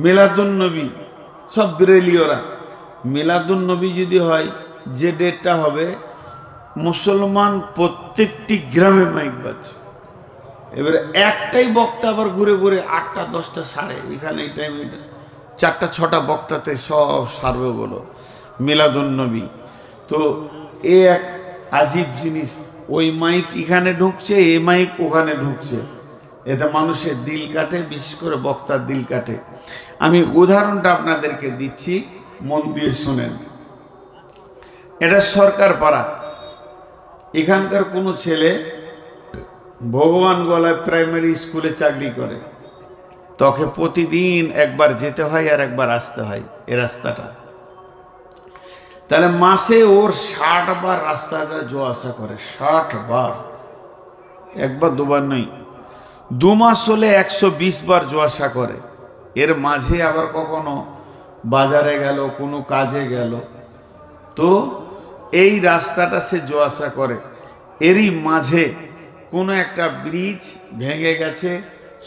মিলাদুন্নবী সব বেরেলিওরা। মিলাদুন্নবী যদি হয়, যে ডেটটা হবে, মুসলমান প্রত্যেকটি গ্রামে মাইক বাজছে। এবারে একটাই বক্তা আবার ঘুরে ঘুরে 8টা 10টা সাড়ে এখানে এই টাইমে 4টা 6টা বক্তাতে সব সারবে বলো মিলাদুন্নবী। তো এ এক আজীব জিনিস, ওই মাইক এখানে ঢুকছে, এ মাইক ওখানে ঢুকছে, এতে মানুষের দিল কাটে, বিশেষ করে বক্তার দিল কাটে। আমি উদাহরণটা আপনাদেরকে দিচ্ছি, মন দিয়ে শোনেন। এটা সরকার পাড়া, এখানকার কোনো ছেলে ভগবান গলায় প্রাইমারি স্কুলে চাকরি করে, তোকে প্রতিদিন একবার যেতে হয় আর একবার আসতে হয় এ রাস্তাটা। তাহলে মাসে ওর 60 বার রাস্তাটা যাওয়া আসা করে, 60 বার, একবার দুবার নয়। 2 মাস হলে 120 বার যাওয়া আসা করে। এর মাঝে আবার কখনো বাজারে গেল, কোনো কাজে গেল, তো এই রাস্তাটা সে যাওয়া আসা করে। এরই মাঝে কোনো একটা ব্রিজ ভেঙে গেছে,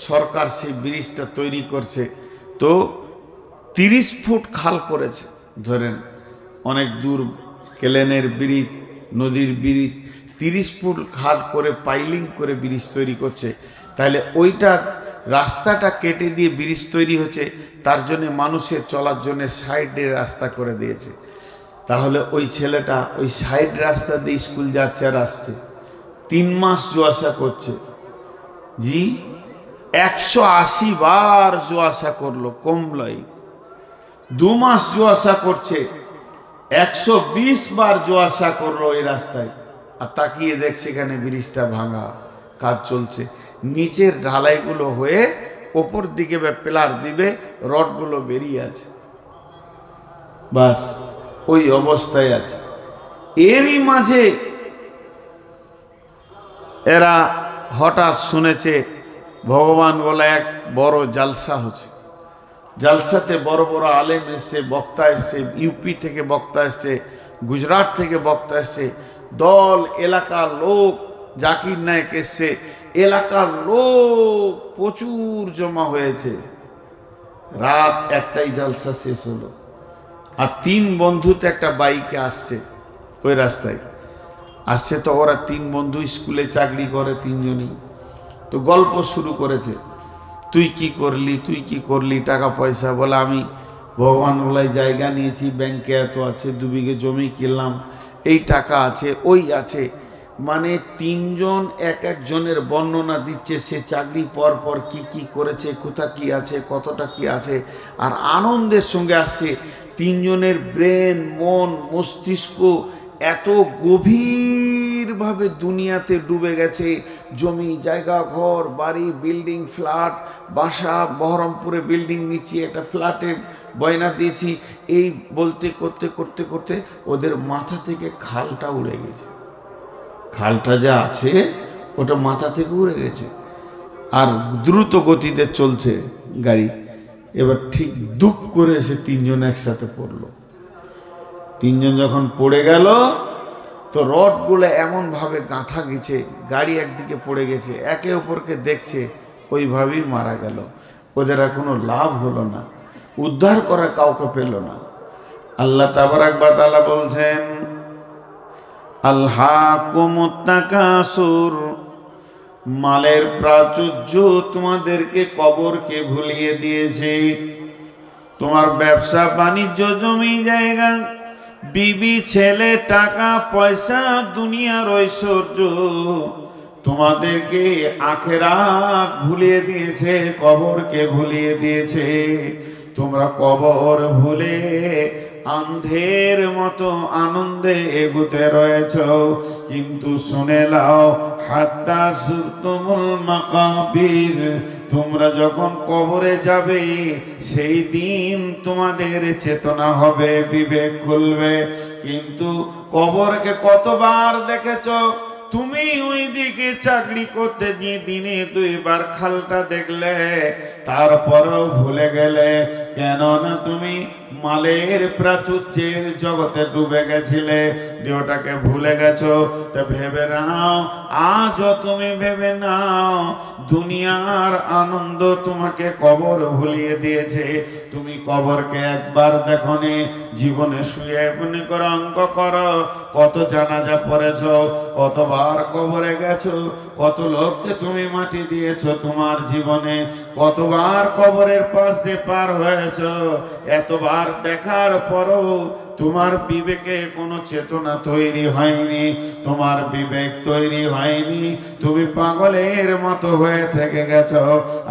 সরকার সেই ব্রিজটা তৈরি করছে, তো 30 ফুট খাল করেছে। ধরেন অনেক দূর কেলেনের ব্রিজ, নদীর ব্রিজ, 30 ফুট খাল করে পাইলিং করে ব্রিজ তৈরি করছে। তাহলে ওইটা রাস্তাটা কেটে দিয়ে ব্রিজ তৈরি হচ্ছে, তার জন্য মানুষের চলার জন্য সাইডে রাস্তা করে দিয়েছে। তাহলে ওই ছেলেটা ওই সাইড রাস্তা দিয়ে স্কুল যাচ্ছে আর আসছে, 3 মাস যাওয়া আসা করছে। জি, 180 বার যাওয়া আসা করলো কমলাই। 2 মাস যাওয়া আসা করছে, 120 বার যাওয়া আসা করলো এই রাস্তায়। আর তাকিয়ে দেখছে এখানে ব্রিজটা ভাঙা, কাজ চলছে, নিচের ঢালাইগুলো হয়ে ওপর দিকে পিলার দিবে, রডগুলো বেরিয়ে আছে, বাস ওই অবস্থায় আছে। এরই মাঝে এরা হঠাৎ শুনেছে ভগবান বলে এক বড় জালসা হচ্ছে। জালসাতে বড় বড় আলেম এসছে, বক্তা এসছে, ইউপি থেকে বক্তা এসছে, গুজরাট থেকে বক্তা এসছে, দল এলাকার লোক, জাকির নায়েক এসছে, এলাকার লোক প্রচুর জমা হয়েছে। রাত 1টায় জালসা শেষ হলো, আর 3 বন্ধুতে একটা বাইকে আসছে, ওই রাস্তায় আসছে। তো ওরা 3 বন্ধু স্কুলে চাকরি করে, 3 জনই। তো গল্প শুরু করেছে, তুই কি করলি, তুই কি করলি, টাকা পয়সা। বলে আমি ভগবান বলাই জায়গা নিয়েছি, ব্যাংকে এত আছে, 2 বিঘে জমি কিনলাম, এই টাকা আছে, ওই আছে। মানে 3 জন এক একজনের বর্ণনা দিচ্ছে, সে চাকরি পর পর কি কি করেছে, কোথা কি আছে, কতটা কি আছে, আর আনন্দের সঙ্গে আসছে। 3 জনের ব্রেন, মন, মস্তিষ্ক এত গভীরভাবে দুনিয়াতে ডুবে গেছে। জমি জায়গা, ঘর বাড়ি, বিল্ডিং, ফ্ল্যাট, বাসা, বহরমপুরে বিল্ডিং নিচ্ছি, একটা ফ্ল্যাটে বয়না দিয়েছি, এই বলতে করতে করতে করতে ওদের মাথা থেকে খালটা উড়ে গেছে। খালটা যা আছে ওটা মাথা থেকে উড়ে গেছে, আর দ্রুত গতিতে চলছে গাড়ি। এবার ঠিক দুপ করে এসে 3 জন একসাথে পড়লো। 3 জন যখন পড়ে গেল, তো রডগুলো এমনভাবে গাঁথা গেছে, গাড়ি একদিকে পড়ে গেছে, একে অপরকে দেখছে, ওইভাবেই মারা গেল। ওদের আর কোনো লাভ হলো না, উদ্ধার করা কাউকে পেল না। আল্লাহ তাবারাক ওয়া তাআলা বলছেন, আলহাকুমুত তাকাসুর, মালের প্রাচুর্য তোমাদেরকে কবরকে ভুলিয়ে দিয়েছে। তোমার ব্যবসা বাণিজ্য, জমি জায়গা, বিবি ছেলে, টাকা পয়সা, দুনিয়ার ঐশ্বর্য তোমাদেরকে আখিরাত ভুলিয়ে দিয়েছে, কবরকে ভুলিয়ে দিয়েছে। তোমরা কবর ভুলে আন্ধের মতো আনন্দে এগুতে রয়েছ। কিন্তু শুনে লাও, হাত্তা সুরতুমুল মাকাবির, তোমরা যখন কবরে যাবে সেই দিন তোমাদের চেতনা হবে, বিবেক খুলবে। কিন্তু কবরকে কতবার দেখেছ তুমি? ওই দিকে চাকরি করতে গিয়ে দিনে 2 বার খালটা দেখলে, তারপরেও ভুলে গেলে। কেননা তুমি মালের প্রাচুর্যের জগতে ডুবে গেছিলে, দেহটাকে ভুলে গেছো। তা ভেবে নাও, আজও তুমি ভেবে নাও, দুনিয়ার আনন্দ তোমাকে কবর ভুলিয়ে দিয়েছে। তুমি কবরকে একবার দেখোনি, জীবনে শুয়ে মনে করো, অঙ্ক করো, কত জানাজা পড়েছো, কতবার কবরে গেছো, কত লোককে তুমি মাটি দিয়েছো তোমার জীবনে, কতবার কবরের পাশ দিয়ে পার হয়েছো। এতবার দেখার পরও তোমার বিবেকে কোনো চেতনা তৈরি হয়নি, তোমার বিবেক তৈরি হয়নি, তুমি পাগলের মতো হয়ে থেকে গেছো।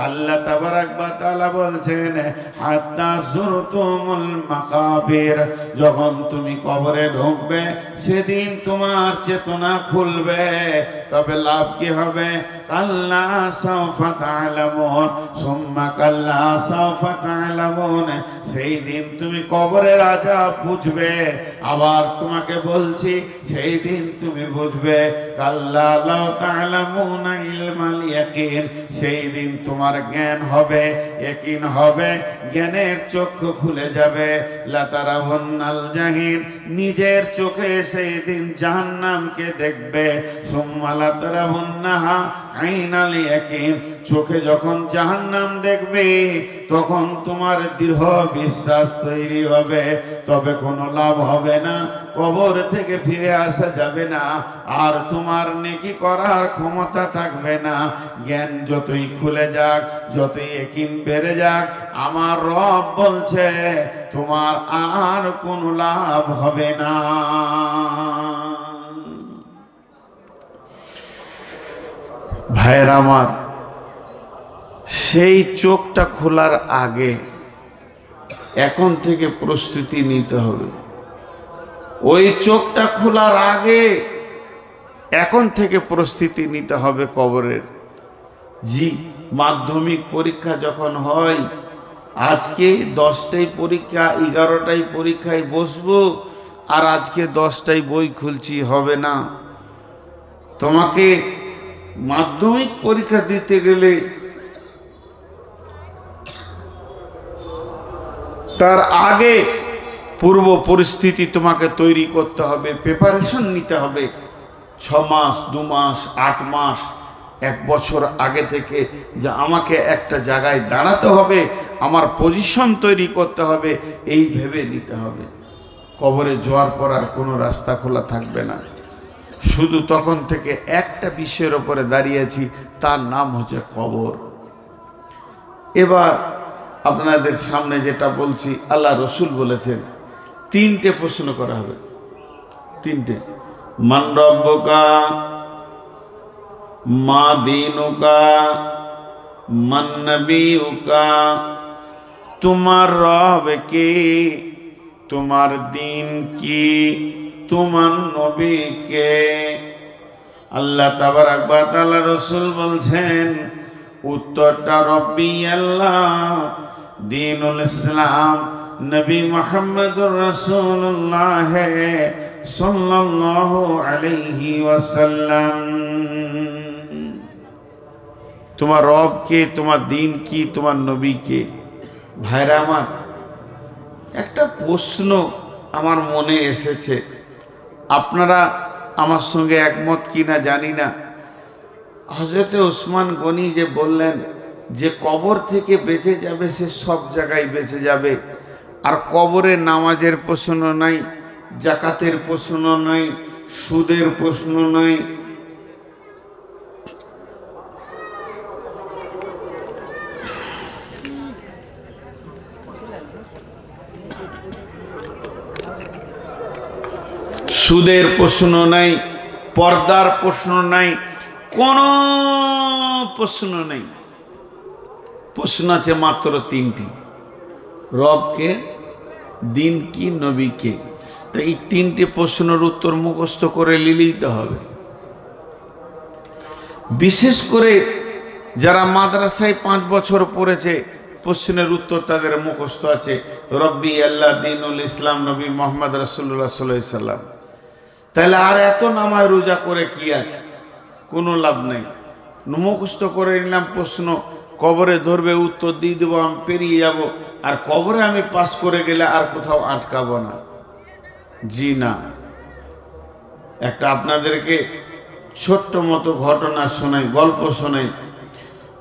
আল্লাহ তাবারাক ওয়া তাআলা বলছেন, হাত্তা যুরতুমুল মাকাবির, যখন তুমি কবরে ঢুকবে সেদিন তোমার চেতনা খুলবে, তবে লাভ কি হবে? কাল্লা সাওফা তা'লামুন সুম্মা কাল্লা সাওফা তা'লামুন, সেই দিন তুমি কবরের আযাব বুঝবে। আবার তোমাকে বলছি, সেই দিন তুমি বুঝবে। কাল্লা লাউ তা'লামুনা ইলমাল ইয়াকিন, সেই দিন তোমার জ্ঞান হবে, ইয়াকিন হবে, জ্ঞানের চক্ষু খুলে যাবে। লা তারাউন্নাল জাহিম, নিজের চোখে সেই দিন জাহান্নামকে দেখবে। সুম্মা লা তারাউন্নাহা আইনাল ইয়াকিন, চোখে যখন জাহান্নাম দেখবে তখন তোমার দৃঢ় বিশ্বাস তৈরি হবে, তবে কোনো লাভ হবে না, কবর থেকে ফিরে আসা যাবে না, আর তোমার নেকি করার ক্ষমতা থাকবে না। জ্ঞান যতই খুলে যাক, যতই ইয়াকিন বেড়ে যাক, আমার রব বলছে তোমার আর কোনো লাভ হবে না। ভাইরা আমার, সেই চোখটা খোলার আগে এখন থেকে প্রস্তুতি নিতে হবে। ওই চোখটা খোলার আগে এখন থেকে প্রস্তুতি নিতে হবে কবরের। জি, মাধ্যমিক পরীক্ষা যখন হয়, আজকে 10টায় পরীক্ষা, 11টায় পরীক্ষায় বসবো, আর আজকে 10টায় বই খুলছি, হবে না। তোমাকে মাধ্যমিক পরীক্ষা দিতে গেলে তার আগে পূর্ব পরিস্থিতি তোমাকে তৈরি করতে হবে, প্রিপারেশন নিতে হবে। 6 মাস, 2 মাস, 8 মাস, 1 বছর আগে থেকে যে আমাকে একটা জায়গায় দাঁড়াতে হবে, আমার পজিশন তৈরি করতে হবে, এই ভেবে নিতে হবে। কবরে যাওয়ার পর আর কোনো রাস্তা খোলা থাকবে না। শুধু তখন থেকে একটা বিষয়ের ওপরে দাঁড়িয়েছি, তার নাম হচ্ছে কবর। এবার আপনাদের সামনে যেটা বলছি, আল্লাহ রসুল বলেছেন 3টে প্রশ্ন করা হবে। 3টে। মান রব্বুকা, মা দীনুকা, মান নবিয়ুকা, তোমার রব কে, তোমার দিন কি, তোমার নবী কে। আল্লাহ তাবারাক ওয়া তাআলা রসুল বলছেন, উত্তরটা রব্বি আল্লাহ, দীনুল ইসলাম, নবী মুহাম্মদুর রাসূলুল্লাহ সাল্লাল্লাহু আলাইহি ওয়াসাল্লাম। তোমার রব কে, তোমার দিন কি, তোমার নবী কে। ভাইরা আমার, একটা প্রশ্ন আমার মনে এসেছে, আপনারা আমার সঙ্গে একমত কিনা জানি না। হযরতে ওসমান গনি যে বললেন যে কবর থেকে বেঁচে যাবে সে সব জায়গায় বেঁচে যাবে, আর কবরে নামাজের প্রশ্ন নাই, জাকাতের প্রশ্ন নাই, সুদের প্রশ্ন নাই। সুদের প্রশ্ন নাই, পর্দার প্রশ্ন নাই, কোনো প্রশ্ন নেই। প্রশ্ন আছে মাত্র 3টি, রবকে, দিন কি, নবী কে। তো এই 3টে প্রশ্নের উত্তর মুখস্থ করে নিলেই তো হবে। বিশেষ করে যারা মাদ্রাসায় 5 বছর পড়েছে, প্রশ্নের উত্তর তাদের মুখস্থ আছে, রব্বি আল্লাহ, দীনুল ইসলাম, নবী মুহাম্মদ রাসূলুল্লাহ সাল্লাল্লাহু আলাইহি সাল্লাম। তাহলে আর এত নামাজ রোজা করে কি আছে? কোনো লাভ নেই। মুখস্থ করে নিলাম প্রশ্ন, কবরে ধরবে, উত্তর দিয়ে দেবো, আমি পেরিয়ে যাব, আর কবরে আমি পাস করে গেলে আর কোথাও আটকাবো না। জি না। একটা আপনাদেরকে ছোট্ট মতো ঘটনা শোনাই, গল্প শোনাই।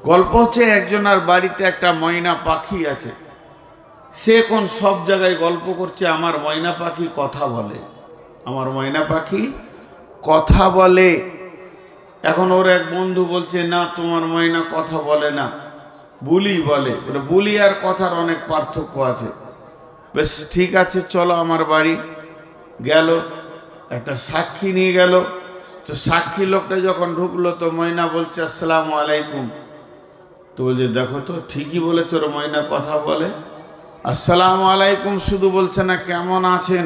গল্প হচ্ছে, একজনের বাড়িতে একটা ময়না পাখি আছে। সে কোন সব জায়গায় গল্প করছে, আমার ময়না পাখি কথা বলে, আমার ময়না পাখি কথা বলে। এখন ওর এক বন্ধু বলছে, না তোমার ময়না কথা বলে না, বুলি বলে। বুলি আর কথার অনেক পার্থক্য আছে। বেশ ঠিক আছে, চলো আমার বাড়ি। গেল, একটা সাক্ষী নিয়ে গেল। তো সাক্ষী লোকটা যখন ঢুকলো, তো ময়না বলছে আসসালামু আলাইকুম। তো বলছে, দেখো তো ঠিকই বলেছ, ওর ময়না কথা বলে। আসসালামু আলাইকুম শুধু বলছে না, কেমন আছেন?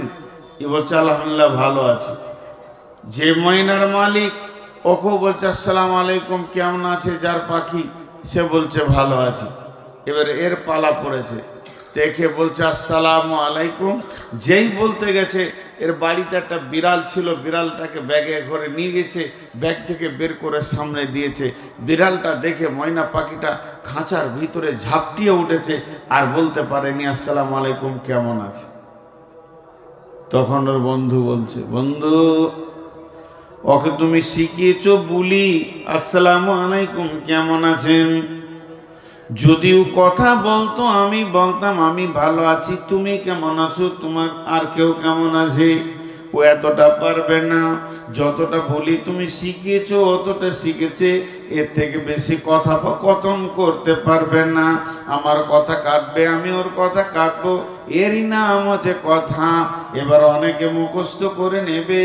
এ বলছে আলহামদুলিল্লাহ ভালো আছে। যে ময়নার মালিক, ওকেও বলছে আসসালামু আলাইকুম, কেমন আছে যার পাখি, সে বলছে ভালো আছে। এবার এর পালা পড়েছে, দেখে বলছে আসসালামু আলাইকুম। যেই বলতে গেছে, এর বাড়িতে একটা বিড়াল ছিল, বিড়ালটাকে ব্যাগে ঘরে নিয়ে গেছে, ব্যাগ থেকে বের করে সামনে দিয়েছে। বিড়ালটা দেখে ময়না পাখিটা খাঁচার ভিতরে ঝাপটিয়ে উঠেছে, আর বলতে পারেনি আসসালামু আলাইকুম কেমন আছে। তখন ওর বন্ধু বলছে, বন্ধু ওকে তুমি শিখিয়েছো বুলি আসসালামু আলাইকুম কেমন আছেন। যদিও কথা বলতো, আমি বলতাম আমি ভালো আছি, তুমি কেমন আছো, তোমার আর কেউ কেমন আছে। ও এতটা পারবে না, যতটা বলি তুমি শিখিয়েছো অতটা শিখেছে, এর থেকে বেশি কথোপকথন করতে পারবে না। আমার কথা কাটবে, আমি ওর কথা কাটবো, এরই নাম হচ্ছে কথা। এবার অনেকে মুখস্থ করে নেবে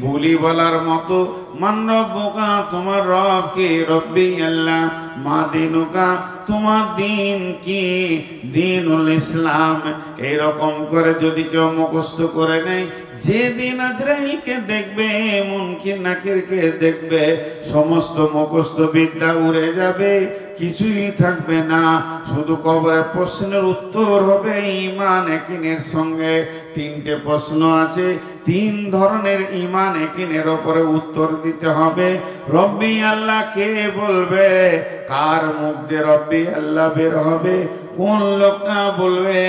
বুলি বলার মতো, মান রব্বুকা, তোমার রব কে, রব্বি আল্লাহ, মা দিনুকা, তোমার দিন কি, দিনুল ইসলাম। এইরকম করে যদি কেউ মুখস্থ করে নেয়, যেদিন আজরাইলকে দেখবে, মুনকির নাকিরকে দেখবে, সমস্ত মুখস্থ বিদ্যা উড়ে যাবে, কিছুই থাকবে না। শুধু কবরে প্রশ্নের উত্তর হবে ঈমান ইয়াকিনের সঙ্গে। তিনটে প্রশ্ন আছে, তিন ধরনের ঈমান ইয়াকিনের উপরে উত্তর দিতে হবে। রব্বি আল্লাহ কে বলবে, কার মুখ দিয়ে রব্বি আল্লাহ বের হবে, কোন লোকটা বলবে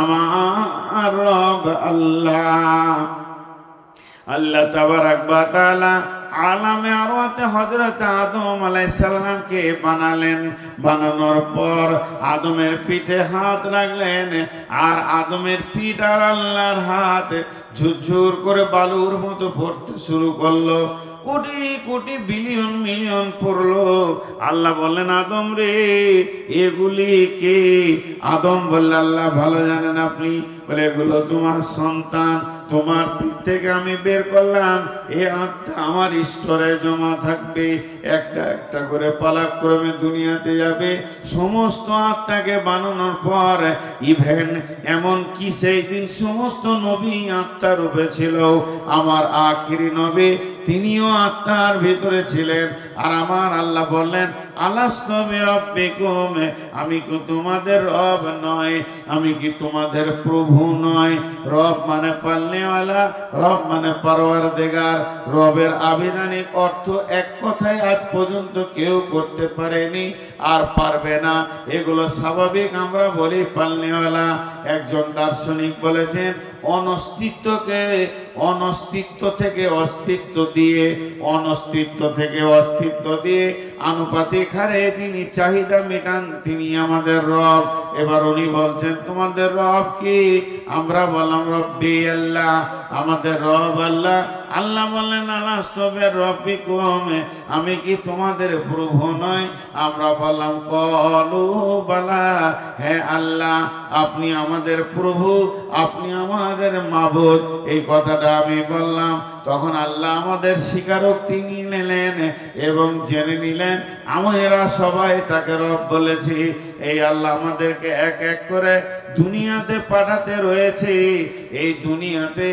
আমার রব আল্লাহ। আল্লাহ তাবারাক ওয়া তাআলা আলামে আরওয়াতে হযরত আদম আলাইহিস সালামকে বানালেন। বানানোর পর আদমের পিঠে হাত রাখলেন, আর আদমের পিঠ আর আল্লাহর হাত ঝুরঝুর করে বালুর মতো পড়তে শুরু করলো। কোটি কোটি বিলিয়ন মিলিয়ন পড়লো। আল্লাহ বললেন, আদম রে এগুলি কে? আদম বললে, আল্লাহ ভালো জানেন আপনি। বলে, এগুলো তোমার সন্তান, তোমার পিঠ থেকে আমি বের করলাম, এ আত্মা আমার স্টোরে জমা থাকবে, একটা একটা করে পালাক্রমে দুনিয়াতে যাবে। সমস্ত আত্মাকে বানানোর পর ইভেন এমন কি সেই দিন সমস্ত নবী আত্মার রূপে ছিল, আমার আখিরি নবী তিনিও আত্মার ভিতরে ছিলেন। আর আমার আল্লাহ বললেন, আলাস্তু বিরাব্বিকুম, আমি কি তোমাদের রব নয়? আমি কি তোমাদের প্রভু নয়? রব মানে পালনেওয়ালা, রব মানে পরওয়ারদিগার। রবের আবিধানিক অর্থ এক কথায় আজ পর্যন্ত কেউ করতে পারেনি, আর পারবে না। এগুলো স্বাভাবিক, আমরা বলি পালনেওয়ালা। একজন দার্শনিক বলেছেন, অনস্তিত্বকে অনস্তিত্ব থেকে অস্তিত্ব দিয়ে, অনস্তিত্ব থেকে অস্তিত্ব দিয়ে আনুপাতিক হারে যিনি চাহিদা মেটান, তিনি আমাদের রব। এবার উনি বলছেন, তোমাদের রব কি? আমরা বললাম রব্বি আল্লাহ, আমাদের রব আল্লাহ। আল্লাহ বললেন, আলাস্তু বিরাব্বিকুম, আমি কি তোমাদের প্রভু নয়? আমরা বললাম, ক্বালু বালা, হ্যাঁ আল্লাহ আপনি আমাদের প্রভু, আপনি আমাদের মাবুদ। এই কথাটা আমি বললাম। তখন আল্লাহ আমাদের স্বীকারোক্তি নিয়ে নিলেন এবং জেনে নিলেন আমরা সবাই তাকে রব বলেছি। এই আল্লাহ আমাদেরকে এক এক করে দুনিয়াতে পাঠাতে রয়েছে। এই দুনিয়াতে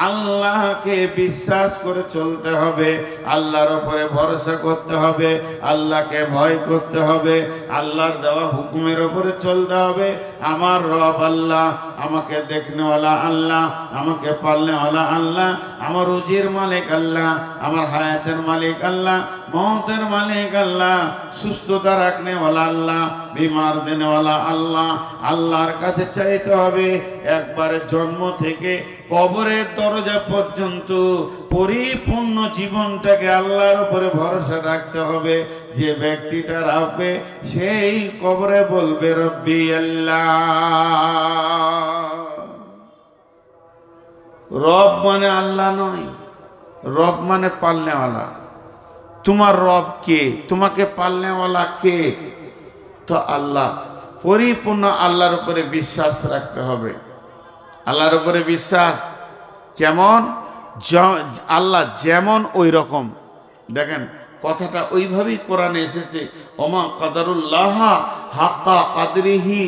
আল্লাহকে বিশ্বাস করে চলতে হবে, আল্লাহর উপরে ভরসা করতে হবে, আল্লাহকে ভয় করতে হবে, আল্লাহর দেওয়া হুকুমের উপরে চলতে হবে। আমার রব আল্লাহ, আমাকে দেখনেওয়ালা আল্লাহ, আমাকে পালনেওয়ালা আল্লাহ, আমার রুজির মালিক আল্লাহ, আমার হায়াতের মালিক আল্লাহ। मौतेर मालिक अल्लाह, सुस्थता रखने वाला अल्लाह, बीमार देने वाला अल्लाह। আল্লাহর কাছে চাইতে হবে একবারে জন্ম থেকে কবরের দরজা পর্যন্ত পরিপূর্ণ জীবনটাকে আল্লাহর উপরে ভরসা রাখতে হবে। যে ব্যক্তিটা রাখবে সেই কবরে বলবে রব্বি আল্লাহ। রব মানে আল্লাহ নয়, রব মানে পালনেওয়ালা। তোমার রব কে? তোমাকে পালনেওয়ালা কে? তো আল্লাহ। পরিপূর্ণ আল্লাহর উপরে বিশ্বাস রাখতে হবে। আল্লাহর উপরে বিশ্বাস কেমন? আল্লাহ যেমন ওই রকম। দেখেন কথাটা ওইভাবেই কোরআনে এসেছে, ওমা কদরুল্লাহ হাক্কা কাদরিহি।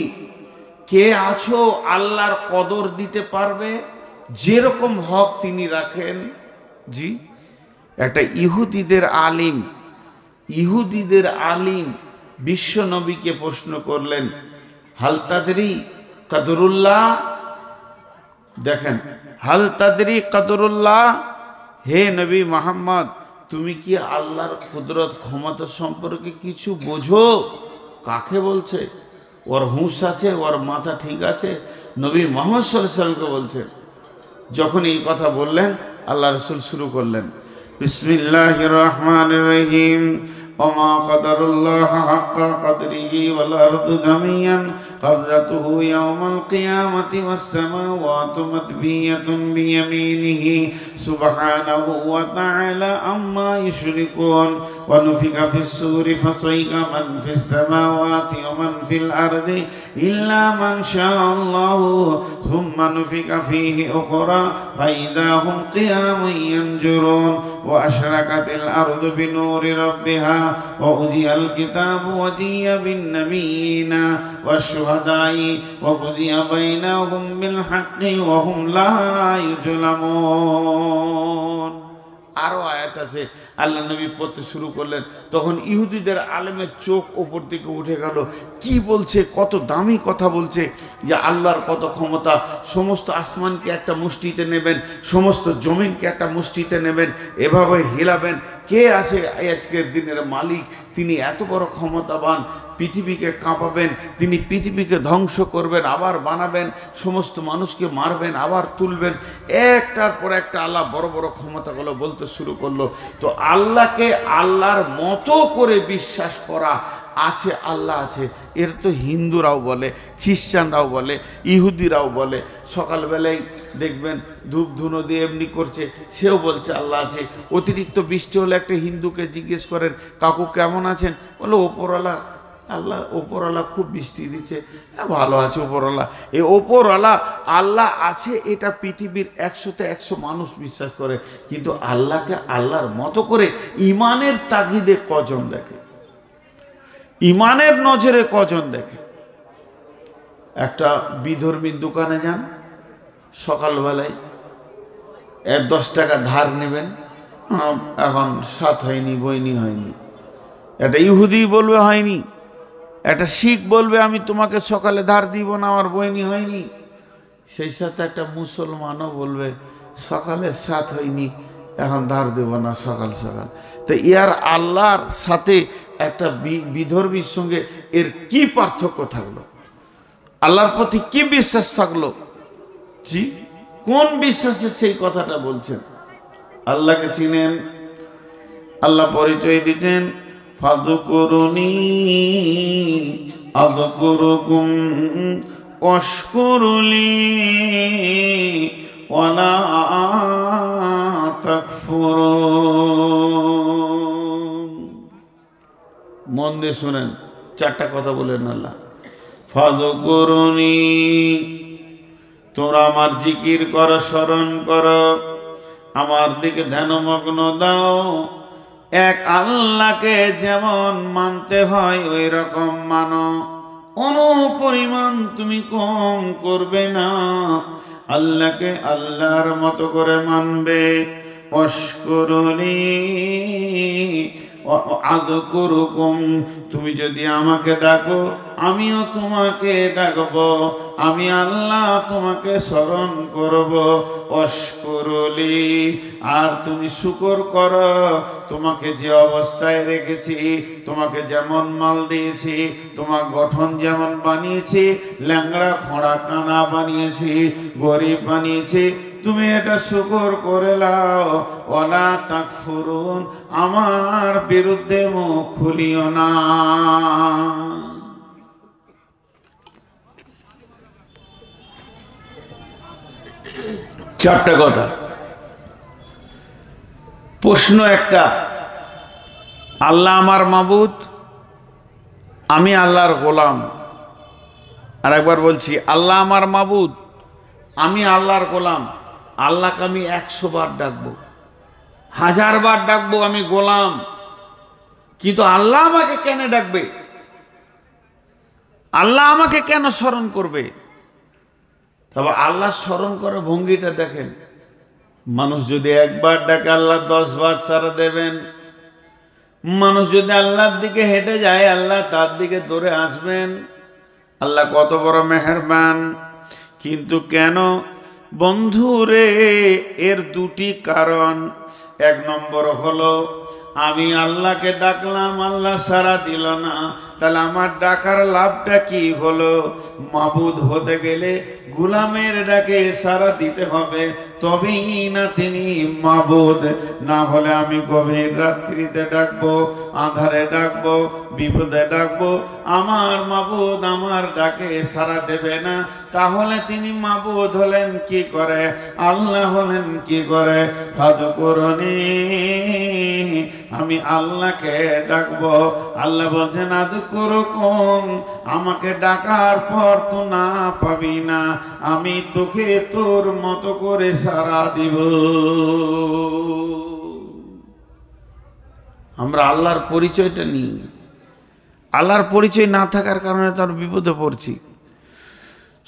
কে আছো আল্লাহর কদর দিতে পারবে যেরকম হক তিনি রাখেন? জি, একটা ইহুদিদের আলিম বিশ্ব নবীকে প্রশ্ন করলেন, হাল তাদরি কদরুল্লাহ। দেখেন, হাল তাদরি কদরুল্লাহ, হে নবী মুহাম্মদ, তুমি কি আল্লাহর কুদরত ক্ষমতা সম্পর্কে কিছু বোঝো? কাকে বলছে? ওর হুঁশ আছে, ওর মাথা ঠিক আছে? নবী মুহাম্মদ সাল্লাল্লাহু আলাইহি ওয়াসাল্লামকে বলছেন। যখন এই কথা বললেন, আল্লাহ রাসূল শুরু করলেন, বিসমিল্লাহির রহমানির রহিম, ওমা কদরুল্লাহ হাক্কা কদরিহি ওয়াল আরদু জামিয়ান কবজাতুহু ইয়াওমাল কিয়ামাতি ওয়াস সামাওয়াতু মাতবিয়াতুন বিয়ামিনিহি সুবহানাহু ওয়া তাআলা আম্মা ইউশরিকুন ওয়া নুফিকা ফিস সূরি ফাসাইকা মান ফিস সামাওয়াতি ওয়া মান ফিল আরদি ইল্লা মান শাআল্লাহু সুম্মা নুফিকা ফীহি উখরা ফাইদা হুম কিয়ামুন ইয়ানজুরুন ওয়া আশরাকাতিল আরদু বিনূরি রাব্বিহা وأوذي الكتاب وجيء بالنبيين والشهداء وقضي بينهم بالحق وهم لا يظلمون। আরো আয়াত আছে, আল্লাহ নবী পড়তে শুরু করলেন, তখন ইহুদিদের আলেমের চোখ ওপর দিকে উঠে গেল। কি বলছে? কত দামি কথা বলছে, যে আল্লাহর কত ক্ষমতা, সমস্ত আসমানকে একটা মুষ্টিতে নেবেন, সমস্ত জমিনকে একটা মুষ্টিতে নেবেন, এভাবে হিলাবেন। কে আছে আজকের দিনের মালিক? তিনি এত বড় ক্ষমতাবান, পৃথিবীকে কাঁপাবেন, তিনি পৃথিবীকে ধ্বংস করবেন, আবার বানাবেন, সমস্ত মানুষকে মারবেন, আবার তুলবেন। একটার পর একটা আল্লাহ বড় বড় ক্ষমতাগুলো বলতে শুরু করলো। তো আল্লাহকে আল্লাহর মতো করে বিশ্বাস করা আছে, আল্লাহ আছে, এর তো হিন্দুরাও বলে, খ্রিস্টানরাও বলে, ইহুদিরাও বলে। সকালবেলায় দেখবেন ধূপ ধুনো দিয়ে এমনি করছে, সেও বলছে আল্লাহ আছে। অতিরিক্ত বৃষ্টি হলে একটা হিন্দুকে জিজ্ঞেস করেন, কাকু কেমন আছেন? বলে ওপরওয়ালা, আল্লাহ ওপরওয়ালা খুব বৃষ্টি দিচ্ছে। ভালো আছে ওপরওয়ালা। এই ওপরওয়ালা আল্লাহ আছে এটা পৃথিবীর 100তে 100 মানুষ বিশ্বাস করে, কিন্তু আল্লাহকে আল্লাহর মতো করে ইমানের তাগিদে কজন দেখে, ইমানের নজরে কজন দেখে? একটা বিধর্মীর দোকানে যান, সকালবেলায় 10 টাকা ধার নেবেন, এখন 7 হয়নি, বইনি হয়নি। একটা ইহুদি বলবে হয়নি, একটা শিখ বলবে আমি তোমাকে সকালে ধার দিব না, আমার বইনি হয়নি। সেই সাথে একটা মুসলমানও বলবে সকালে 7 হয়নি, এখন ধার দেব না সকাল সকাল। তো ইয়ার আল্লাহর সাথে একটা বিধর্মীর সঙ্গে এর কি পার্থক্য থাকলো? আল্লাহর প্রতি কি বিশ্বাস থাকলো? জি, কোন বিশ্বাসে সেই কথাটা বলছেন? আল্লাহকে চিনেন, আল্লাহ পরিচয় দিচ্ছেন, ফাযকুরুনি আযকুরুকুম ওয়াশকুরুলি ওয়ালা তাকফুরুন। মন দিয়ে শুনেন, 4টা কথা বলেন আল্লাহ। ফাযকুরুনি, তোমরা আমার জিকির করো, স্মরণ করো, আমার দিকে ধ্যানমগ্ন দাও। এক আল্লাহকে যেমন মানতে হয় ওই রকম মানো, অনুপরিমাণ তুমি কম করবে না। আল্লাহকে আল্লাহর মতো করে মানবে। অশকুরুনি, আযকুরুকুম, তুমি যদি আমাকে ডাকো আমিও তোমাকে ডাকব, আমি আল্লাহ তোমাকে স্মরণ করব। অশকুরলি, আর তুমি শুকর করো, তোমাকে যে অবস্থায় রেখেছি, তোমাকে যেমন মাল দিয়েছি, তোমার গঠন যেমন বানিয়েছি, ল্যাংড়া খোঁড়া কানা বানিয়েছি, গরিব বানিয়েছি, তুমি এটা শুকর করে লাও। ওয়ালা তাকফুরুন, আমার বিরুদ্ধে মুখ খুলিও না। চারটা কথা। প্রশ্ন একটা, আল্লাহ আমার মাবুদ, আমি আল্লাহর গোলাম। আর একবার বলছি, আল্লাহ আমার মাবুদ, আমি আল্লাহর গোলাম। আল্লাহকে আমি 100 বার ডাকবো, 1000 বার ডাকবো, আমি গোলাম। কিন্তু আল্লাহ আমাকে কেন ডাকবে? আল্লাহ আমাকে কেন স্মরণ করবে? তবে আল্লাহ স্মরণ করার ভঙ্গিটা দেখেন। মানুষ যদি একবার ডাকে আল্লাহ 10 বার ছাড়া দেবেন। মানুষ যদি আল্লাহর দিকে হেঁটে যায় আল্লাহ তার দিকে দৌড়ে আসবেন। আল্লাহ কত বড় মেহেরবান। কিন্তু কেন বন্ধুরে, এর দুটি কারণ। 1 নম্বর হলো, আমি আল্লাহকে ডাকলাম, আল্লাহ সাড়া দিল না, তাহলে আমার ডাকার লাভটা কি হলো? মাবুদ হতে গেলে গোলামের ডাকে সাড়া দিতে হবে, তবেই না তিনি মাবুদ। না হলে আমি গভীর রাত্রিতে ডাকবো, আঁধারে ডাকবো, বিপদে ডাকবো, আমার মাবুদ আমার ডাকে সাড়া দেবে না, তাহলে তিনি মাবুদ হলেন কি করে? আল্লাহ হলেন কি করে? ফাযকুরুনি, আমি আল্লাহকে ডাকবো। আল্লাহ বলছেন আযকুরুকুম, আমাকে ডাকার পর তো না পাবি না, আমি তোকে তোর মতো করে সাড়া দিব। আমরা আল্লাহর পরিচয়টা নিই, আল্লাহর পরিচয় না থাকার কারণে তার বিপদে পড়ছি।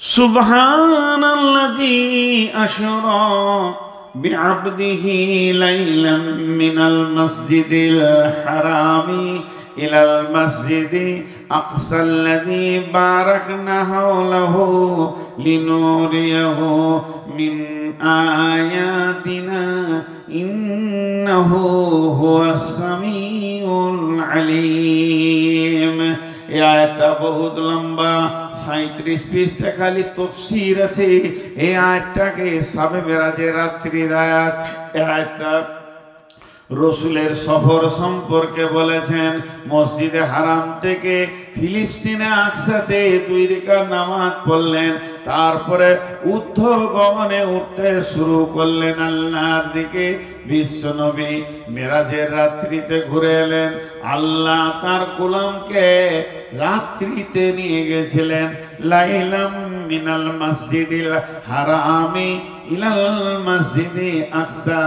সুবহানাল্লাযী আশরা বিআবদিহি লাইলাম মিনাল মাসজিদিল হারামি ইলাল মাসজিদি আকসাল্লাযী বারাকনা হাওলাহু লিনুরিয়াহু মিন আয়াতিনা ইন্নাহু হুয়াস সামিউল আলীম। এই আয়াতটা বহুত লম্বা, 37 পৃষ্ঠা খালি তাফসীর আছে। এই আয়াতটাকে শাবে মেরাজের রাত্রির আয়াত। এই আয়াতটা রসুলের সফর সম্পর্কে বলেছেন। মসজিদে হারাম থেকে ফিলিস্তিনে আকসাতে 2 রাকাত নামাজ পড়লেন, তারপরে ঊর্ধ্বগমনে উঠতে শুরু করলেন আল্লাহর দিকে। বিশ্বনবী মেরাজের রাত্রিতে ঘুরে এলেন। আল্লাহ তার গোলামকে রাত্রিতে নিয়ে গেছিলেন লাইলাম মিনাল মাসজিদিল হারামি ইলাল মাসজিদি আকসা,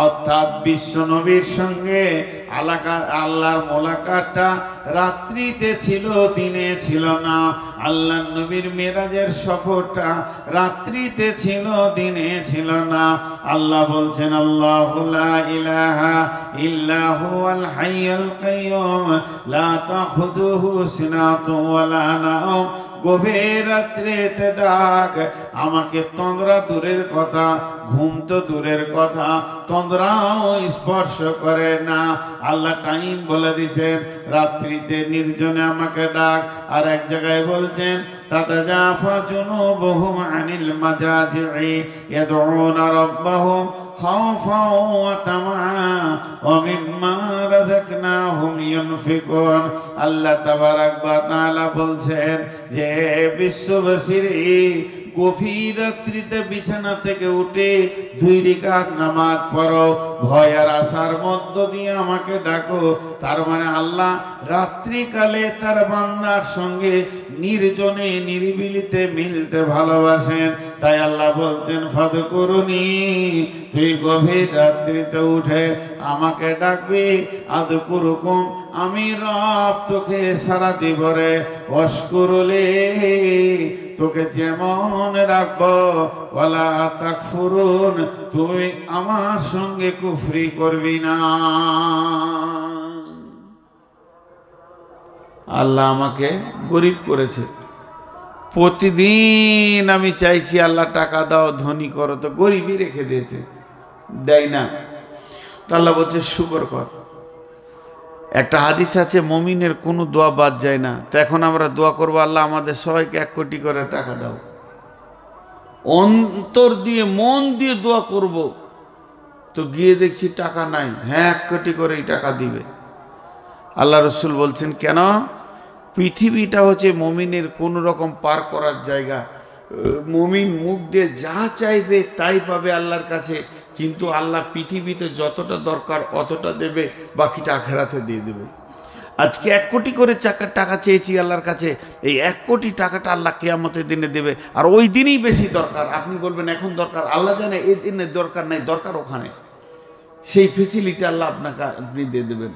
অর্থাৎ বিশ্বনবীর সঙ্গে আল্লাহর মোলাকাতটা রাত্রিতে ছিল, দিনে ছিল না। আল্লাহ নবীর মেরাজের সফরটা রাত্রিতে ছিল, দিনে ছিল না। আল্লাহ বলছেন আল্লাহু লা ইলাহা ইল্লা হুয়াল হাইয়ুল কাইয়্যুম লা তাখুযুহু সিনাতুন ওয়ালা নাওম। গভীর রাত্রিতে ডাক, আমাকে তন্দ্রা দূরের কথা, ঘুম তো দূরের কথা, তন্দ্রাও স্পর্শ করে না। আল্লাহ টাইম বলে দিচ্ছেন, রাত্রিতে নির্জনে আমাকে ডাক। আর এক জায়গায় বলছেন তাতাজাফা জুনুবুহুম আনিল মাজাজি'i ইয়াদউনা রাব্বাহুম খাওফান ওয়া তামাআন ওয়া মিম্মা রাযাকনাহুম ইউনফিকুন। আল্লাহ তাবারাক ওয়া তাআলা বলছেন যে বিশ্ববাসীরে, গভীর রাত্রিতে বিছানা থেকে উঠে 2 রাকাত নামাজ পড়ো, ভয় আর আশার মধ্য দিয়ে আমাকে ডাকো। তার মানে আল্লাহ রাত্রিকালে তার বান্দার সঙ্গে নির্জনে নিরিবিলিতে মিলতে ভালোবাসেন। তাই আল্লাহ বলতেন ফাযকুরুনি, তুই গভীর রাত্রিতে উঠে আমাকে ডাকবি। আযকুরুকুম, আমি রব তোকে সাড়া দিব রে। ওয়াশকুরুলি, তোকে যেমন রাখবো। ওয়ালা তাকফুরুন, তুই আমার সঙ্গে কুফরি করবি না। আল্লাহ আমাকে গরিব করেছে, প্রতিদিন আমি চাইছি আল্লাহ টাকা দাও, ধনী করো, তো গরিবই রেখে দিয়েছে, দেয় না। তো আল্লাহ বলছে শুকর কর। একটা হাদিস আছে মুমিনের কোনো দোয়া বাদ যায় না। তো এখন আমরা দোয়া করবো, আল্লাহ আমাদের সবাইকে 1 কোটি করে টাকা দাও, অন্তর দিয়ে মন দিয়ে দোয়া করব। তো গিয়ে দেখছি টাকা নাই, হ্যাঁ 1 কোটি করেই টাকা দিবে। আল্লাহ রসুল বলছেন কেন? পৃথিবীটা হচ্ছে মুমিনের কোনো রকম পার করার জায়গা। মুমিন মুখ দিয়ে যা চাইবে তাই পাবে আল্লাহর কাছে, কিন্তু আল্লাহ পৃথিবীতে যতটা দরকার অতটা দেবে, বাকিটা আখেরাতে দিয়ে দেবে। আজকে 1 কোটি করে টাকা চেয়েছি আল্লাহর কাছে, এই 1 কোটি টাকাটা আল্লাহ কিয়ামতের দিনে দেবে, আর ওই দিনই বেশি দরকার। আপনি বলবেন এখন দরকার, আল্লাহ জানে এই দিনে দরকার নাই, দরকার ওখানে, সেই ফেসিলিটি আল্লাহ আপনি দিয়ে দেবেন।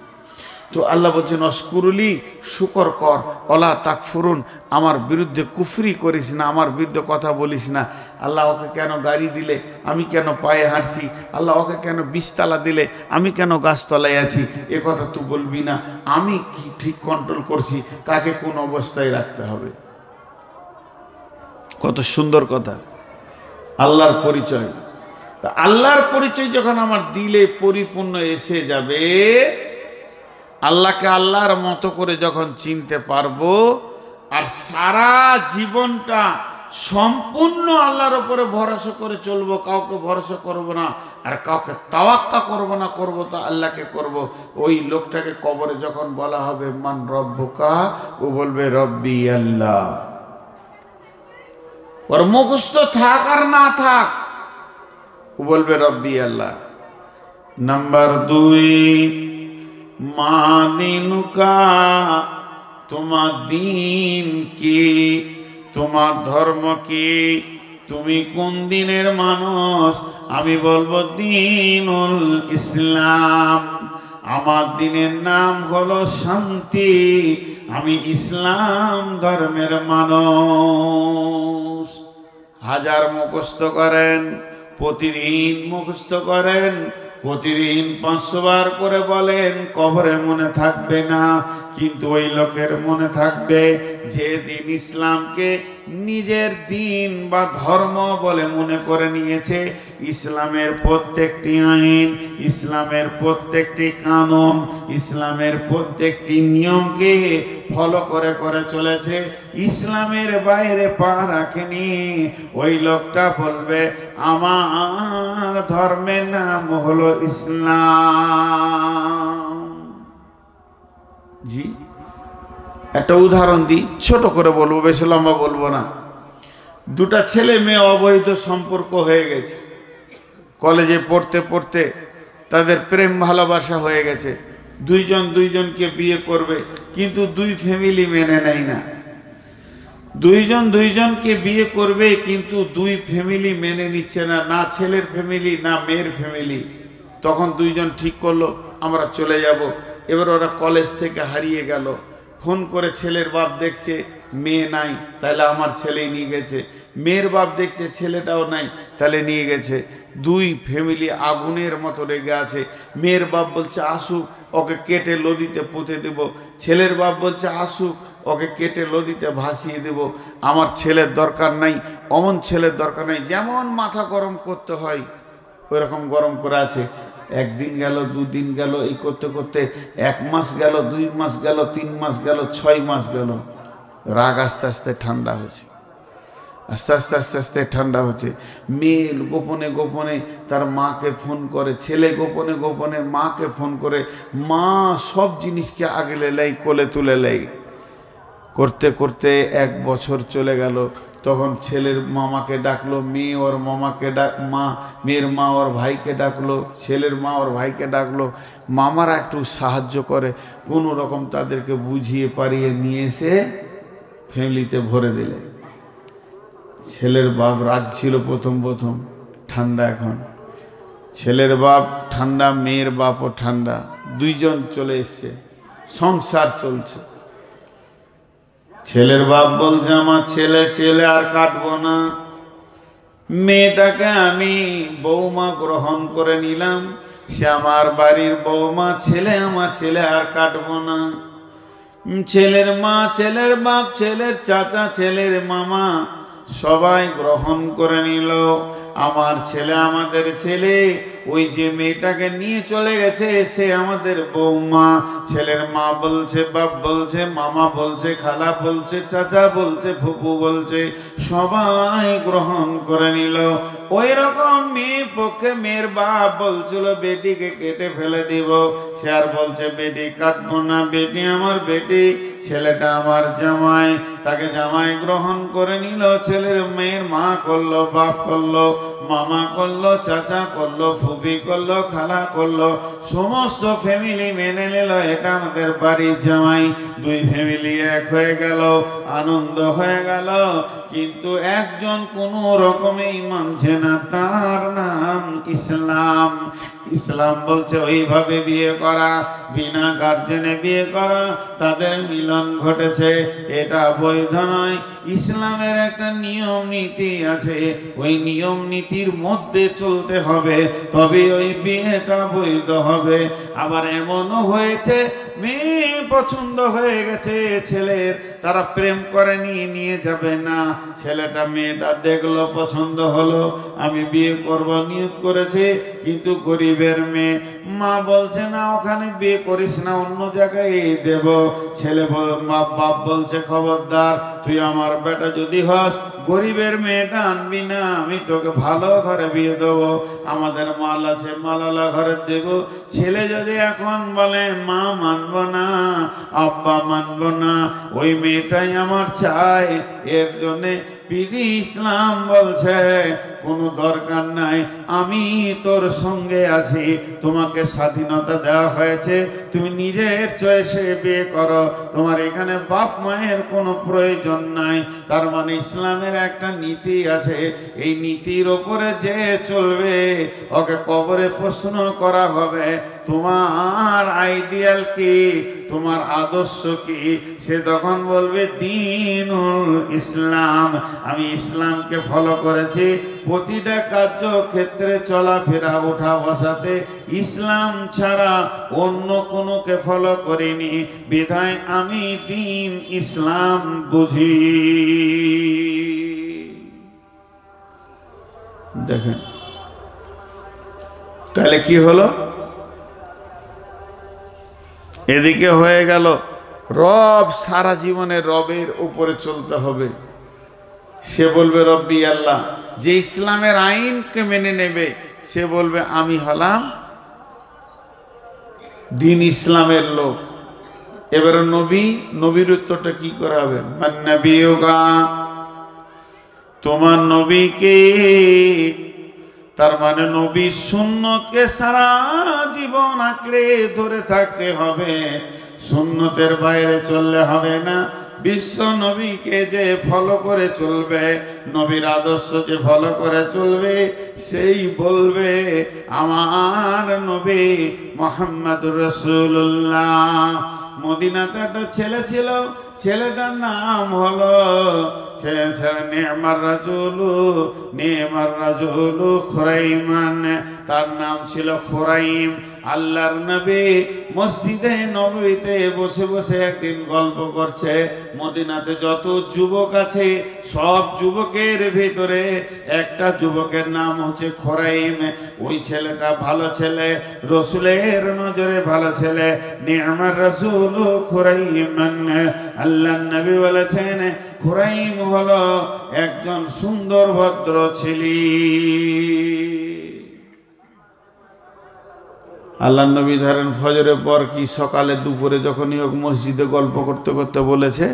তো আল্লাহ বলছেন অশকুরুলি, শুকর কর, অলা তাকফুরুন, আমার বিরুদ্ধে কুফরি করিস না, আমার বিরুদ্ধে কথা বলিস না। আল্লাহ ওকে কেন গাড়ি দিলে, আমি কেন পায়ে হাঁটছি, আল্লাহ ওকে কেন 20 তালা দিলে, আমি কেন গাছতলায় আছি, এ কথা তুই বলবি না। আমি কি ঠিক কন্ট্রোল করছি কাকে কোন অবস্থায় রাখতে হবে। কত সুন্দর কথা, আল্লাহর পরিচয়। তা আল্লাহর পরিচয় যখন আমার দিলে পরিপূর্ণ এসে যাবে, আল্লাহকে আল্লাহর মতো করে যখন চিনতে পারবো, আর সারা জীবনটা সম্পূর্ণ আল্লাহর উপরে ভরসা করে চলবো, কাউকে ভরসা করব না, আর কাউকে তাওয়াক্কা করব না, করব তো আল্লাহকে করব। ওই লোকটাকে কবরে যখন বলা হবে মান রব্বুকা, ও বলবে রব্বি আল্লাহ। ওর মুখস্থ থাক আর না থাক, ও বলবে রব্বি আল্লাহ। নাম্বার 2, মা দিনুকা, তোমার দিন কি, তোমার ধর্ম কি, তুমি কোন দিনের মানুষ? আমি বলবো দ্বীনুল ইসলাম, আমার দিনের নাম হলো শান্তি, আমি ইসলাম ধর্মের মানুষ। হাজার মুখস্থ করেন, প্রতিদিন মুখস্থ করেন, প্রতিদিন 500 বার করে বলেন, কবরে মনে থাকবে না, কিন্তু ওই লোকের মনে থাকবে যে দিন ইসলামকে নিজের দিন বা ধর্ম বলে মনে করে নিয়েছে। ইসলামের প্রত্যেকটি আইন, ইসলামের প্রত্যেকটি কানুন, ইসলামের প্রত্যেকটি নিয়মকে ফলো করে করে চলেছে, ইসলামের বাইরে পা রাখেনি। ওই লোকটা বলবে আমার ধর্মের নাম হলো ইসলাম। জি, একটা উদাহরণ দিই, ছোট করে বলবো, বেশি লম্বা বলবো না। 2টা ছেলে মেয়ে অবৈধ সম্পর্ক হয়ে গেছে, কলেজে পড়তে পড়তে তাদের প্রেম ভালোবাসা হয়ে গেছে, 2 জন 2 জনকে বিয়ে করবে, কিন্তু 2 ফ্যামিলি মেনে নেয় না। 2 জন 2 জনকে বিয়ে করবে, কিন্তু 2 ফ্যামিলি মেনে নিচ্ছে না, না ছেলের ফ্যামিলি না মেয়ের ফ্যামিলি। তখন 2 জন ঠিক করলো আমরা চলে যাব। এবার ওরা কলেজ থেকে হারিয়ে গেল, ফোন করে ছেলের বাপ দেখছে মেয়ে নাই, তাহলে আমার ছেলেই নিয়ে গেছে। মেয়ের বাপ দেখছে ছেলেটাও নাই, তাহলে নিয়ে গেছে। 2 ফ্যামিলি আগুনের মতো রেগে আছে। মেয়ের বাপ বলছে আসুক, ওকে কেটে নদীতে পুঁতে দেব। ছেলের বাপ বলছে আসুক, ওকে কেটে নদীতে ভাসিয়ে দেব। আমার ছেলের দরকার নাই, অমন ছেলের দরকার নাই। যেমন মাথা গরম করতে হয় ওই রকম গরম করে আছে। 1 দিন গেল, 2 দিন গেল, এই করতে করতে 1 মাস গেল, 2 মাস গেল, 3 মাস গেল, 6 মাস গেল। রাগ আস্তে আস্তে ঠান্ডা হচ্ছে, আস্তে আস্তে আস্তে আস্তে ঠান্ডা হচ্ছে। মেয়ে গোপনে গোপনে তার মাকে ফোন করে, ছেলে গোপনে গোপনে মাকে ফোন করে, মা সব জিনিসকে আগলে লেয়, কোলে তুলে লেয়। করতে করতে 1 বছর চলে গেল। তখন ছেলের মামাকে ডাকলো, মেয়ে ওর মামাকে মেয়ের মা ওর ভাইকে ডাকলো, ছেলের মা ওর ভাইকে ডাকলো। মামারা একটু সাহায্য করে, কোনো রকম তাদেরকে বুঝিয়ে পারিয়ে নিয়ে এসে ফ্যামিলিতে ভরে দিলে। ছেলের বাপ রাগ ছিল প্রথম প্রথম, ঠান্ডা এখন। ছেলের বাপ ঠান্ডা, মেয়ের বাপও ঠান্ডা, 2 জন চলে এসছে, সংসার চলছে। ছেলের বাপ বলছে আমার ছেলে আর কাটবো না, মেয়েটাকে আমি বৌমা গ্রহণ করে নিলাম, সে আমার বাড়ির বৌমা, ছেলে আমার ছেলে আর কাটবো না। ছেলের মা, ছেলের বাপ, ছেলের চাচা, ছেলের মামা সবাই গ্রহণ করে নিল। আমার ছেলে, আমাদের ছেলে, ওই যে মেয়েটাকে নিয়ে চলে গেছে সে আমাদের বৌমা। ছেলের মা বলছে, বাপ বলছে, মামা বলছে, খালা বলছে, চাচা বলছে, ফুপু বলছে, সবাই গ্রহণ করে নিল। ওই রকম মেয়ে পক্ষে মেয়ের বাপ বলছিল বেটিকে কেটে ফেলে দিব, সে আর বলছে বেটি কাটবো না, বেটি আমার বেটি, ছেলেটা আমার জামাই, তাকে জামাই গ্রহণ করে নিল। ছেলের মেয়ের মা করলো, বাপ করলো, মামা করলো, চাচা করলো, ফুফি করলো, খালা করলো, সমস্ত ফ্যামিলি মেনে নিল এটা আমাদের বাড়ির জামাই। দুই ফ্যামিলি এক হয়ে গেল, আনন্দ হয়ে গেল। কিন্তু একজন কোনো রকমেই মানছে না, তার নাম ইসলাম। ইসলাম বলছে ওইভাবে বিয়ে করা, বিনা গার্জেনে বিয়ে করা, তাদের মিলন ঘটেছে, এটা বৈধ নয়। ইসলামের একটা নিয়ম নীতি আছে, ওই নিয়ম নীতির মধ্যে চলতে হবে, তবে ওই বিয়েটা বৈধ হবে। আবার এমনও হয়েছে মেয়ে পছন্দ হয়ে গেছে ছেলের, তারা প্রেম করে নিয়ে যাবে না, ছেলেটা মেয়েটা দেখলো, পছন্দ হলো, আমি বিয়ে করব নিয়ত করেছি, কিন্তু গরিবের মেয়ে। মা বলছে না ওখানে বিয়ে করিস না, অন্য জায়গায় দেব। ছেলে বাপ বলছে খবরদার, তুই আমার বেটা যদি হস, গরিবের মেয়েটা আনবি না, আমি তোকে ভালো ঘরে বিয়ে দেবো, আমাদের মাল আছে, মালালা ঘরে দেব। ছেলে যদি এখন বলে মা মানব না, আব্বা মানব না, ওই মেয়েটাই আমার চাই, এর জন্যে বিধি ইসলাম বলছে কোনো দরকার নাই, আমি তোর সঙ্গে আছি, তোমাকে স্বাধীনতা দেওয়া হয়েছে, তুমি নিজের চয়েসে বিয়ে করো, তোমার এখানে বাপ মায়ের কোনো প্রয়োজন নাই। তার মানে ইসলামের একটা নীতি আছে, এই নীতির ওপরে যে চলবে ওকে কবরে প্রশ্ন করা হবে, তোমার আইডিয়াল কি, তোমার আদর্শ কি? সে তখন বলবে দ্বীনুল ইসলাম, আমি ইসলামকে ফলো করেছি, প্রতিটা কার্যক্ষেত্রে চলাফেরা ওঠা বসাতে ইসলাম ছাড়া অন্য কোনোকে ফলো করিনি, বিধায় আমি দ্বীন ইসলাম বুঝি। দেখেন তাহলে কি হলো, এদিকে হয়ে গেল রব, সারা জীবনে রবের উপরে চলতে হবে। সে বলবে রব্বি আল্লাহ, যে ইসলামের আইনকে মেনে নেবে সে বলবে আমি হলাম দিন ইসলামের লোক। এবারে নবীর উত্তরটা কি করা হবে? মান নবিয়ুকা, তোমার নবীকে, তার মানে নবী সুন্নতকে সারা জীবন আঁকড়ে ধরে থাকতে হবে, সুন্নতের বাইরে চললে হবে না। বিশ্ব নবীকে যে ফলো করে চলবে, নবীর আদর্শ যে ফলো করে চলবে, সেই বলবে আমার নবী মুহাম্মদুর রাসূলুল্লাহ। মদিনাতে একটা ছেলে ছিল, ছেলেটার নাম হলো নেমার রাজুলু খুরাইমান, তার নাম ছিল খুরাইম। আল্লাহর নবী মসজিদে নববীতে বসে বসে একদিন গল্প করছে, মদিনাতে যত যুবক আছে সব যুবকের ভিতরে একটা যুবকের নাম হচ্ছে খুরাইম। ওই ছেলেটা ভালো ছেলে, রসুলের নজরে ভালো ছেলে। নেমার রাসূলু খুরাইমান, আল্লাহর নবী বলেছেন খুরাইম হলো একজন সুন্দর ভদ্র ছেলে। আল্লাহ নবী ধরেন ফজরের পর কি সকালে দুপুরে যখনই হোক মসজিদে গল্প করতে করতে বলেছে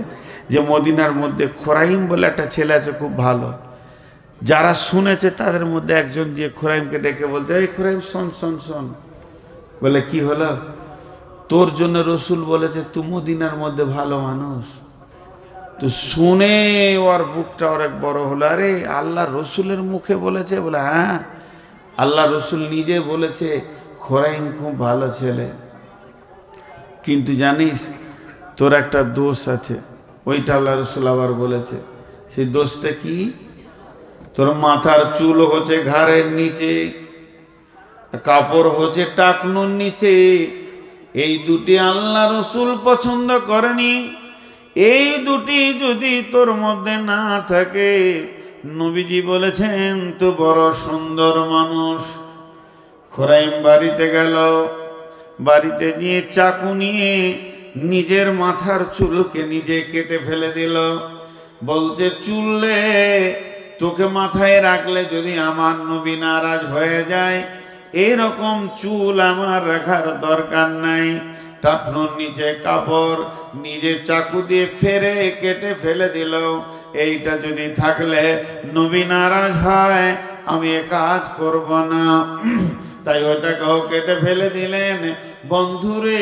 যে মদিনার মধ্যে খুরাইম বলে একটা ছেলে আছে খুব ভালো। যারা শুনেছে তাদের মধ্যে একজন দিয়ে খুরাইমকে ডেকে বলছে, এই খুরাইম শোন শোন শোন। বলে কি হলো? তোর জন্য রসুল বলেছে তুই মদিনার মধ্যে ভালো মানুষ। তো শুনে ওর বুকটা অনেক বড় হলো, আরে আল্লাহ রসুলের মুখে বলেছে? বলে হ্যাঁ, আল্লাহ রসুল নিজে বলেছে খুরাইম খুব ভালো ছেলে, কিন্তু জানিস তোর একটা দোষ আছে। ওইটা আল্লাহ রসুল আবার বলেছে। সেই দোষটা কি? তোর মাথার চুল হচ্ছে ঘাড়ের নিচে, কাপড় হচ্ছে টাকনুর নিচে, এই দুটি আল্লাহ রসুল পছন্দ করেনি। এই দুটি যদি তোর মধ্যে না থাকে, নবীজি বলেছেন তো বড় সুন্দর মানুষ। খোরাইম বাড়িতে গেল, বাড়িতে গিয়ে চাকু নিয়ে নিজের মাথার চুলকে নিজে কেটে ফেলে দিল। বলছে, চুললে তোকে মাথায় রাখলে যদি আমার নবী নারাজ হয়ে যায়, এরকম চুল আমার রাখার দরকার নাই। টাকনুর নিচে কাপড় নিজে চাকু দিয়ে ফেরে কেটে ফেলে দিল। এইটা যদি থাকলে নবী নারাজ হয়, আমি এ কাজ করব না। তাই ওটাকেও কেটে ফেলে দিলেন। বন্ধুরে,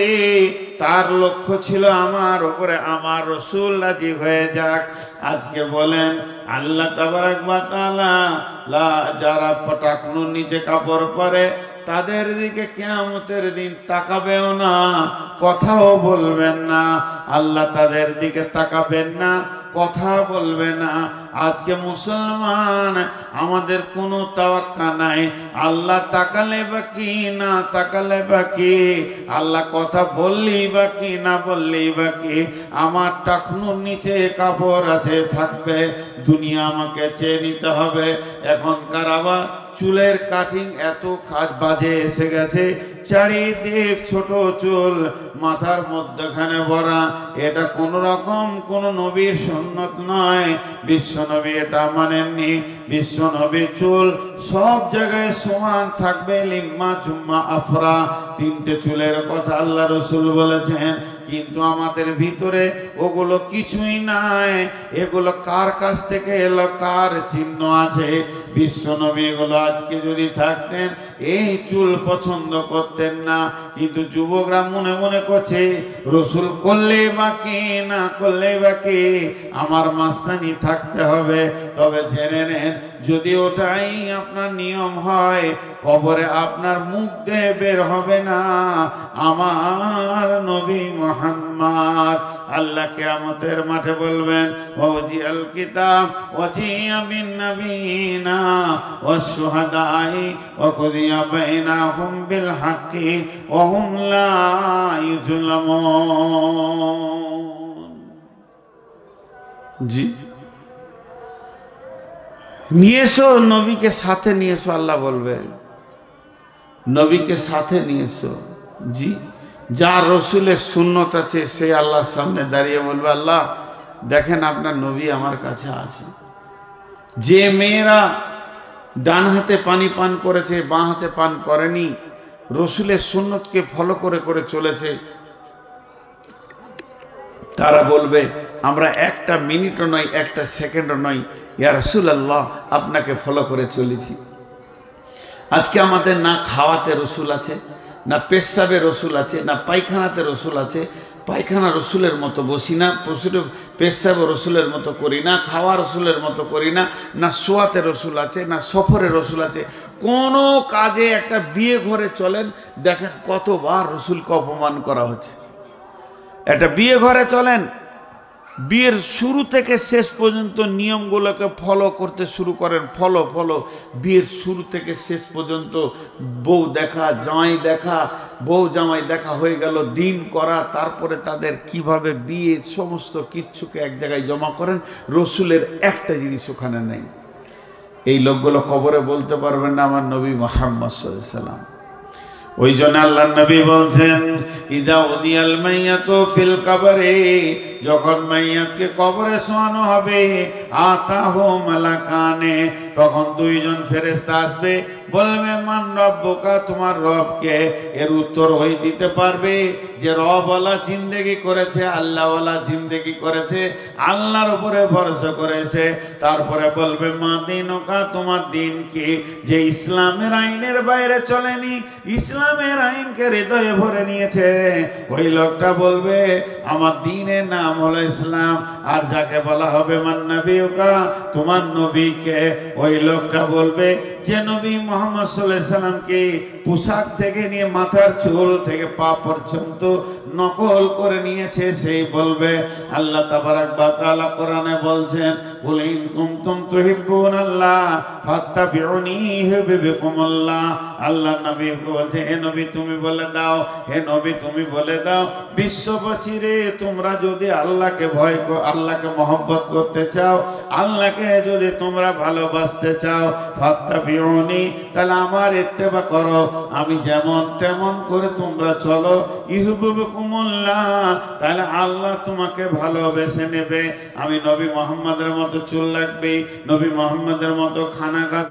তার লক্ষ্য ছিল আমার উপরে আমার রসুল রাজি হয়ে যাক। আজকে বলেন আল্লাহ তাবারাক ওয়া তাআলা যারা টাকনুর নিচে কাপড় পরে তাদের দিকে কিয়ামতের দিন তাকাবেও না, কথাও বলবেন না। আল্লাহ তাদের দিকে তাকাবেন না, কথা বলবে না। আজকে মুসলমান আমাদের কোনো তাওয়াক্কা নাই। আল্লাহ তাকালে বা কি, না তাকালে বা কি, আল্লাহ কথা বললেই বা কি, না বললেই বা কি। আমার টাকনুর নিচে কাপড় আছে, থাকবে। দুনিয়া আমাকে চেয়ে নিতে হবে। এখনকার আবার চুলের কাটিং এত কাজ বাজে এসে গেছে, চারিদিক ছোট চুল, মাথার মধ্যখানে ভরা। এটা কোন রকম কোন নবীর সুন্নত নয়। বিশ্বনবী এটা মানেননি। বিশ্বনবীর চুল সব জায়গায় সমান থাকবে, লিম্মা চুম্মা আফরা, তিনটে চুলের কথা আল্লাহ রসুল বলেছেন। কিন্তু আমাদের ভিতরে ওগুলো কিছুই নাই। এগুলো কার কাছ থেকে এলো, কার চিহ্ন আছে? বিশ্বনবী এগুলো আজকে যদি থাকতেন এই চুল পছন্দ করতেন না। কিন্তু যুবকরা মনে মনে করছে রসুল করলে বাকি, না করলে বাকি, আমার মাস্তানি থাকতে হবে। তবে জেনে নেন, যদি ওটাই আপনার নিয়ম হয়, কবরে আপনার মুখ দিয়ে বের হবে না আমার নবী মুহাম্মদ। আল্লাহ কিয়ামতের মাঠে বলবেন, ওয়াজিআল কিতাব ওয়াজিআ বিন নবিয়িনা ওয়াশ শুহাদাই ওয়া কুদিয়া বাইনাহুম বিল হাক্কি ওয়া হুম লা ইউযলামুন। জি, নিয়ে এসো, নবীকে সাথে নিয়ে এসো। আল্লাহ বলবে নবীকে সাথে নিয়ে এসো। জি, যার রসুলের সুন্নত আছে সে আল্লাহর সামনে দাঁড়িয়ে বলবে, আল্লাহ দেখেন আপনার নবী আমার কাছে আছে। যে মেয়েরা ডান হাতে পানি পান করেছে, বাঁ হাতে পান করেনি, রসুলের সুন্নতকে ফলো করে করে চলেছে, তারা বলবে আমরা একটা মিনিটও নয়, একটা সেকেন্ডও নয়, ইয়া রাসূলুল্লাহ আপনাকে ফলো করে চলেছি। আজকে আমাদের না খাওয়াতে রসুল আছে, না পেশাবে রসুল আছে, না পায়খানাতে রসুল আছে। পায়খানা রসুলের মতো বসি না, পেশাবে রসুলের মতো করি না, খাওয়া রসুলের মতো করি না, না শোয়াতে রসুল আছে, না সফরে রসুল আছে। কোনো কাজে একটা বিয়ে ঘরে চলেন, দেখেন কতবার রসুলকে অপমান করা হচ্ছে। একটা বিয়ে ঘরে চলেন, বিয়ের শুরু থেকে শেষ পর্যন্ত নিয়মগুলোকে ফলো করতে শুরু করেন। ফলো বিয়ের শুরু থেকে শেষ পর্যন্ত বউ দেখা, জামাই দেখা, বউ জামাই দেখা হয়ে গেল, দিন করা, তারপরে তাদের কিভাবে বিয়ে, সমস্ত কিচ্ছুকে এক জায়গায় জমা করেন। রসুলের একটা জিনিস ওখানে নেই। এই লোকগুলো কবরে বলতে পারবেন না আমার নবী মুহাম্মদ সাল্লাল্লাহু আলাইহি সাল্লাম। ওই জন্য আল্লাহর নবী বলছেন, ইদা উদিয়াল মাইয়াতু ফিল কবরে, যখন মাইয়াতকে কবরে শোয়ানো হবে, আতাহু মালাকানে, তখন দুইজন ফেরেশতা আসবে, বলবে মান রব্বুকা, তোমার রবকে? এর উত্তর ওই দিতে পারবে যে রবওয়ালা জিন্দেগি করেছে, আল্লাহওয়ালা জিন্দেগি করেছে, আল্লাহর উপরে ভরসা করেছে। তারপরে বলবে মা দিনুকা, তোমার দিন কি? যে ইসলামের আইনের বাইরে চলেনি, ইসলামের আইনকে হৃদয়ে ভরে নিয়েছে, ওই লোকটা বলবে আমার দ্বীনের নাম হলো ইসলাম। আর যাকে বলা হবে মান নবিয়ুকা, তোমার নবীকে, ওই লোকটা বলবে যে নবী মুহাম্মদ সাল্লাল্লাহু আলাইহি সাল্লামকে পোশাক থেকে নিয়ে মাথার চুল থেকে পা পর্যন্ত নকল করে নিয়েছে, সেই বলবে আল্লাহ তাবারাক ওয়া তাআলা কোরআনে বলছেন কুল ইন কুনতুম তুহিব্বুনাল্লাহ ফাত্তাবিউনি ইউহিব্বুকুমুল্লাহ। আল্লাহ নবীকে বলছে হে নবী তুমি বলে দাও, হে নবী তুমি বলে দাও বিশ্ববাসীরে তোমরা যদি আল্লাহকে ভয় আল্লাহকে মহব্বত করতে চাও, আল্লাহকে যদি তোমরা ভালোবাসতে চাও ফাত্তাবিউনি তাহলে আমার ইত্তেবা করো, আমি যেমন তেমন করে তোমরা চলো, ইউহিব্বুকুমুল্লাহ তাহলে আল্লাহ তোমাকে ভালোবেসে নেবে। আমি নবী মুহাম্মদের মতো চুল রাখবে, নবী মুহাম্মদের মতো খানা খাবে।